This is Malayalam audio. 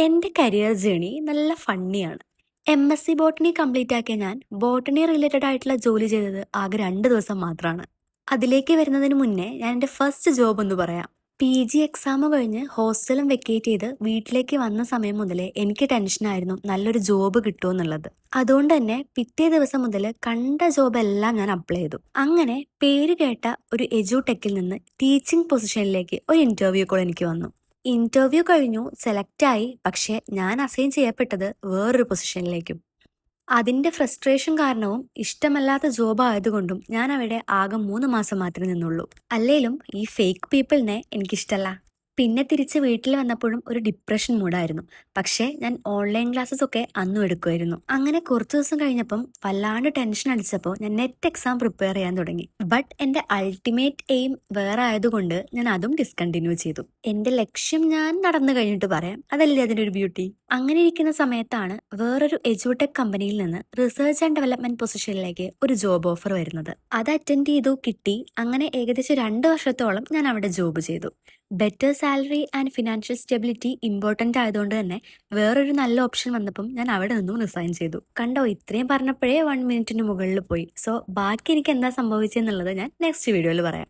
എൻ്റെ കരിയർ ജേണി നല്ല ഫണ്ണിയാണ്. MSc ബോട്ടണി കംപ്ലീറ്റ് ആക്കിയ ഞാൻ ബോട്ടണി റിലേറ്റഡ് ആയിട്ടുള്ള ജോലി ചെയ്തത് ആകെ 2 ദിവസം മാത്രമാണ്. അതിലേക്ക് വരുന്നതിന് മുന്നേ ഞാൻ എൻ്റെ ഫസ്റ്റ് ജോബ് ഒന്ന് പറയാം. PG എക്സാം കഴിഞ്ഞ് ഹോസ്റ്റലും വെക്കേറ്റ് ചെയ്ത് വീട്ടിലേക്ക് വന്ന സമയം മുതലേ എനിക്ക് ടെൻഷനായിരുന്നു നല്ലൊരു ജോബ് കിട്ടുമെന്നുള്ളത്. അതുകൊണ്ട് തന്നെ പിറ്റേ ദിവസം മുതൽ കണ്ട ജോബ് എല്ലാം ഞാൻ അപ്ലൈ ചെയ്തു. അങ്ങനെ പേര് കേട്ട ഒരു എജുടെക്കിൽ നിന്ന് ടീച്ചിങ് പൊസിഷനിലേക്ക് ഒരു ഇന്റർവ്യൂ കോൾ എനിക്ക് വന്നു. ഇന്റർവ്യൂ കഴിഞ്ഞു, സെലക്ട് ആയി. പക്ഷെ ഞാൻ അസൈൻ ചെയ്യപ്പെട്ടത് വേറൊരു പൊസിഷനിലേക്കും. അതിന്റെ ഫ്രസ്ട്രേഷൻ കാരണവും ഇഷ്ടമല്ലാത്ത ജോബ് ആയതുകൊണ്ടും ഞാൻ അവിടെ ആകെ 3 മാസം മാത്രമേ നിന്നുള്ളൂ. അല്ലേലും ഈ ഫേക്ക് പീപ്പിളിനെ എനിക്കിഷ്ടല്ല. പിന്നെ തിരിച്ച് വീട്ടിൽ വന്നപ്പോഴും ഒരു ഡിപ്രഷൻ മൂഡായിരുന്നു. പക്ഷേ ഞാൻ ഓൺലൈൻ ക്ലാസ്സസ് ഒക്കെ അന്നും എടുക്കുമായിരുന്നു. അങ്ങനെ കുറച്ച് ദിവസം കഴിഞ്ഞപ്പം വല്ലാണ്ട് ടെൻഷൻ അടിച്ചപ്പോൾ ഞാൻ നെറ്റ് എക്സാം പ്രിപ്പയർ ചെയ്യാൻ തുടങ്ങി. ബട്ട് എൻ്റെ അൾട്ടിമേറ്റ് എയിം വേറെ ആയതുകൊണ്ട് ഞാൻ അതും ഡിസ്കണ്ടിന്യൂ ചെയ്തു. എൻ്റെ ലക്ഷ്യം ഞാൻ നടന്നു കഴിഞ്ഞിട്ട് പറയാം, അതല്ലേ അതിൻ്റെ ഒരു ബ്യൂട്ടി. അങ്ങനെ ഇരിക്കുന്ന സമയത്താണ് വേറൊരു എജുടെക് കമ്പനിയിൽ നിന്ന് റിസർച്ച് ആൻഡ് ഡെവലപ്മെന്റ് പൊസിഷനിലേക്ക് ഒരു ജോബ് ഓഫർ വരുന്നത്. അത് അറ്റൻഡ് ചെയ്തു, കിട്ടി. അങ്ങനെ ഏകദേശം 2 വർഷത്തോളം ഞാൻ അവിടെ ജോബ് ചെയ്തു. Better salary and financial stability important ആയതുകൊണ്ട് തന്നെ വേറൊരു നല്ല ഓപ്ഷൻ വന്നപ്പം ഞാൻ അവിടെ നിന്നും റിസൈൻ ചെയ്തു. കണ്ടോ, ഇത്രയും പറഞ്ഞപ്പോഴേ 1 മിനിറ്റിന് മുകളിൽ പോയി. സോ ബാക്കി എനിക്ക് എന്താ സംഭവിച്ചെന്നുള്ളത് ഞാൻ നെക്സ്റ്റ് വീഡിയോയിൽ പറയാം.